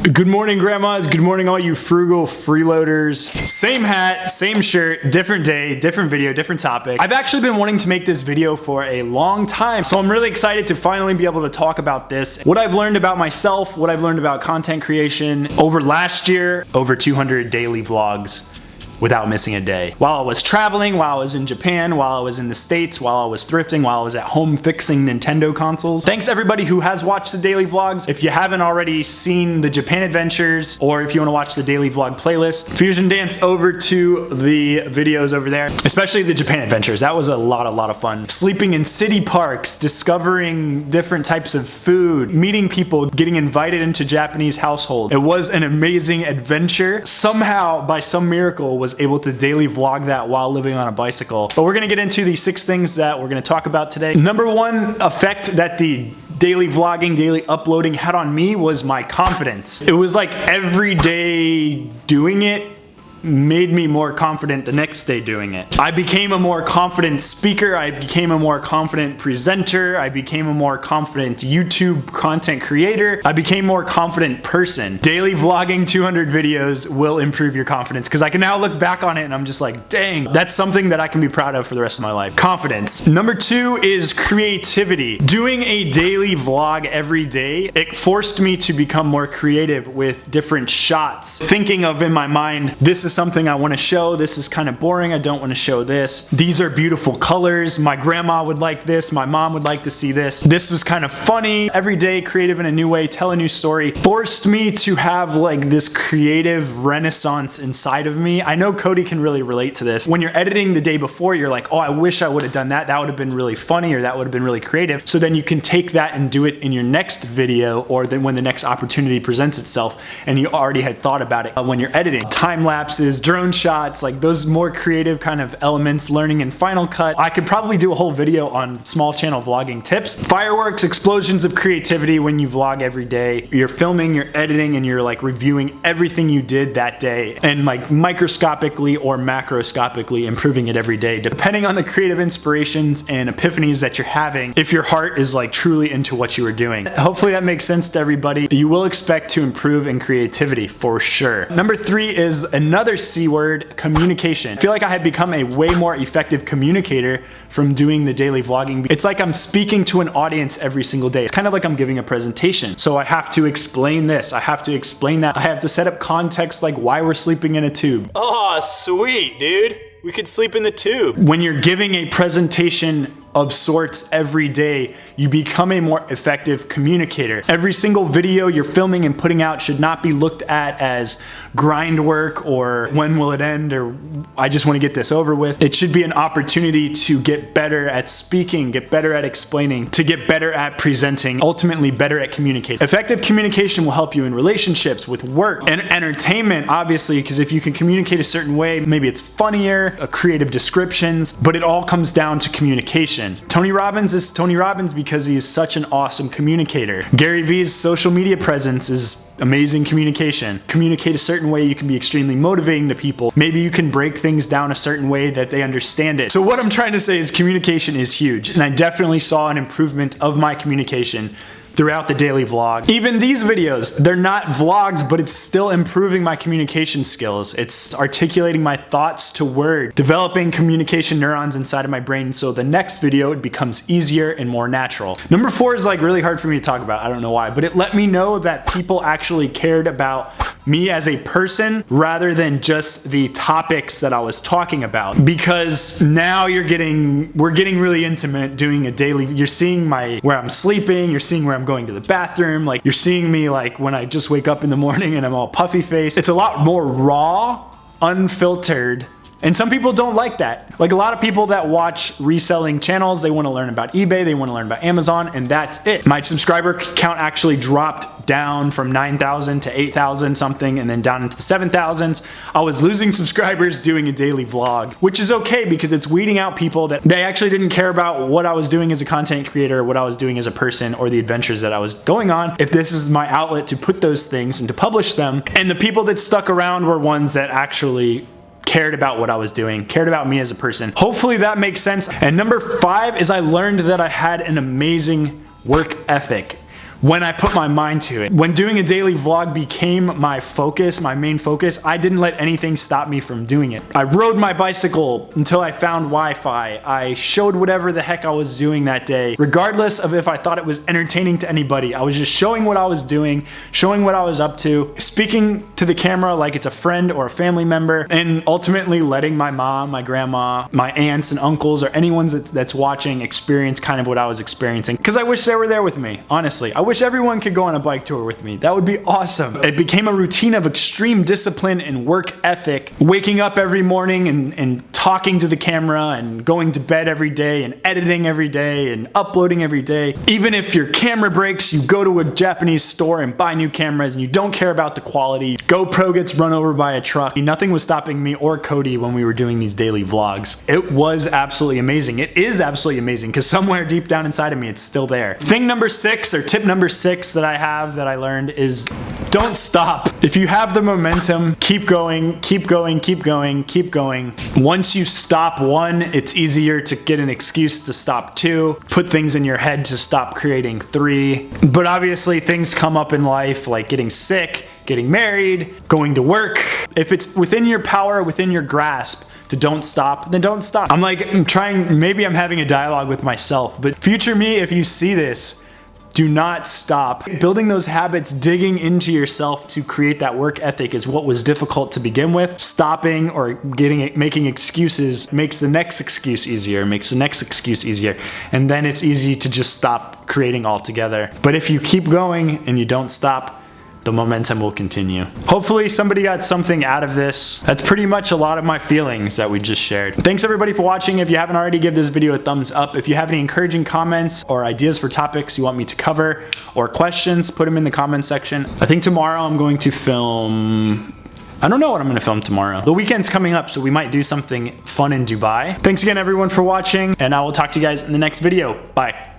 Good morning, grandmas. Good morning, all you frugal freeloaders. Same hat, same shirt, different day, different video, different topic. I've actually been wanting to make this video for a long time, so I'm really excited to finally be able to talk about this. What I've learned about myself, what I've learned about content creation over last year, over 200 daily vlogs without missing a day. While I was traveling, while I was in Japan, while I was in the States, while I was thrifting, while I was at home fixing Nintendo consoles. Thanks everybody who has watched the daily vlogs. If you haven't already seen the Japan adventures, or if you want to watch the daily vlog playlist, Fusion Dance over to the videos over there, especially the Japan adventures. That was a lot of fun. Sleeping in city parks, discovering different types of food, meeting people, getting invited into Japanese household. It was an amazing adventure. Somehow, by some miracle, was able to daily vlog that while living on a bicycle. But we're gonna get into the 6 things that we're gonna talk about today. Number 1 effect that the daily vlogging, daily uploading had on me was my confidence. It was like every day doing it made me more confident the next day doing it. I became a more confident speaker, I became a more confident presenter, I became a more confident YouTube content creator, I became a more confident person. Daily vlogging 200 videos will improve your confidence because I can now look back on it and I'm just like, dang, that's something that I can be proud of for the rest of my life. Confidence. Number 2 is creativity. Doing a daily vlog every day, it forced me to become more creative with different shots. Thinking of in my mind, this is something I want to show, this is kind of boring, I don't want to show this. These are beautiful colors, my grandma would like this, my mom would like to see this. This was kind of funny. Every day, creative in a new way, tell a new story. Forced me to have like this creative renaissance inside of me. I know Cody can really relate to this. When you're editing the day before, you're like, oh, I wish I would have done that. That would have been really funny, or that would have been really creative. So then you can take that and do it in your next video, or then when the next opportunity presents itself and you already had thought about it when you're editing. Time lapse, drone shots, like those more creative kind of elements, learning in Final Cut. I could probably do a whole video on small channel vlogging tips. Fireworks, explosions of creativity when you vlog every day. You're filming, you're editing, and you're like reviewing everything you did that day and like microscopically or macroscopically improving it every day, depending on the creative inspirations and epiphanies that you're having, if your heart is like truly into what you are doing. Hopefully that makes sense to everybody. You will expect to improve in creativity for sure. Number 3 is another C word, communication. I feel like I had become a way more effective communicator from doing the daily vlogging. It's like I'm speaking to an audience every single day. It's kind of like I'm giving a presentation. So I have to explain this, I have to explain that, I have to set up context like why we're sleeping in a tube. Oh, sweet, dude. We could sleep in the tube. When you're giving a presentation of sorts every day, you become a more effective communicator. Every single video you're filming and putting out should not be looked at as grind work or when will it end or I just want to get this over with. It should be an opportunity to get better at speaking, get better at explaining, to get better at presenting, ultimately better at communicating. Effective communication will help you in relationships, with work, and entertainment, obviously, because if you can communicate a certain way, maybe it's funnier, creative descriptions, but it all comes down to communication. Tony Robbins is Tony Robbins because he's such an awesome communicator. Gary Vee's social media presence is amazing communication. Communicate a certain way, you can be extremely motivating to people. Maybe you can break things down a certain way that they understand it. So what I'm trying to say is communication is huge, and I definitely saw an improvement of my communication throughout the daily vlog. Even these videos, they're not vlogs, but it's still improving my communication skills. It's articulating my thoughts to word, developing communication neurons inside of my brain so the next video it becomes easier and more natural. Number 4 is like really hard for me to talk about. I don't know why, but it let me know that people actually cared about me as a person rather than just the topics that I was talking about. Because now we're getting really intimate doing a daily, you're seeing where I'm sleeping, you're seeing where I'm going to the bathroom, like you're seeing me like when I just wake up in the morning and I'm all puffy faced. It's a lot more raw, unfiltered, and some people don't like that. Like a lot of people that watch reselling channels, they want to learn about eBay, they want to learn about Amazon, and that's it. My subscriber count actually dropped down from 9,000 to 8,000 something, and then down into the 7,000s. I was losing subscribers doing a daily vlog, which is okay because it's weeding out people that they actually didn't care about what I was doing as a content creator, what I was doing as a person, or the adventures that I was going on. If this is my outlet to put those things and to publish them, and the people that stuck around were ones that actually cared about what I was doing, cared about me as a person. Hopefully that makes sense. And number 5 is I learned that I had an amazing work ethic. when I put my mind to it. When doing a daily vlog became my focus, my main focus, I didn't let anything stop me from doing it. I rode my bicycle until I found Wi-Fi. I showed whatever the heck I was doing that day, regardless of if I thought it was entertaining to anybody. I was just showing what I was doing, showing what I was up to, speaking to the camera like it's a friend or a family member, and ultimately letting my mom, my grandma, my aunts and uncles, or anyone that's watching experience kind of what I was experiencing. Because I wish they were there with me, honestly. I wish everyone could go on a bike tour with me. That would be awesome. It became a routine of extreme discipline and work ethic, waking up every morning and talking to the camera and going to bed every day and editing every day and uploading every day. Even if your camera breaks, you go to a Japanese store and buy new cameras and you don't care about the quality. GoPro gets run over by a truck. Nothing was stopping me or Cody when we were doing these daily vlogs. It was absolutely amazing. It is absolutely amazing because somewhere deep down inside of me, it's still there. Thing number 6, or tip number 6 that I learned is don't stop. If you have the momentum, keep going, keep going, keep going, keep going. Once you stop 1, it's easier to get an excuse to stop 2, put things in your head to stop creating 3. But obviously things come up in life like getting sick, getting married, going to work. If it's within your power, within your grasp, to don't stop, then don't stop. Maybe I'm having a dialogue with myself, but future me, if you see this, do not stop. Building those habits, digging into yourself to create that work ethic is what was difficult to begin with. Stopping or making excuses makes the next excuse easier, makes the next excuse easier, and then it's easy to just stop creating altogether. But if you keep going and you don't stop, the momentum will continue. Hopefully somebody got something out of this. That's pretty much a lot of my feelings that we just shared. Thanks everybody for watching. If you haven't already, give this video a thumbs up. If you have any encouraging comments or ideas for topics you want me to cover or questions, put them in the comment section. I think tomorrow I'm going to film... I don't know what I'm gonna film tomorrow. The weekend's coming up, so we might do something fun in Dubai. Thanks again everyone for watching, and I will talk to you guys in the next video. Bye.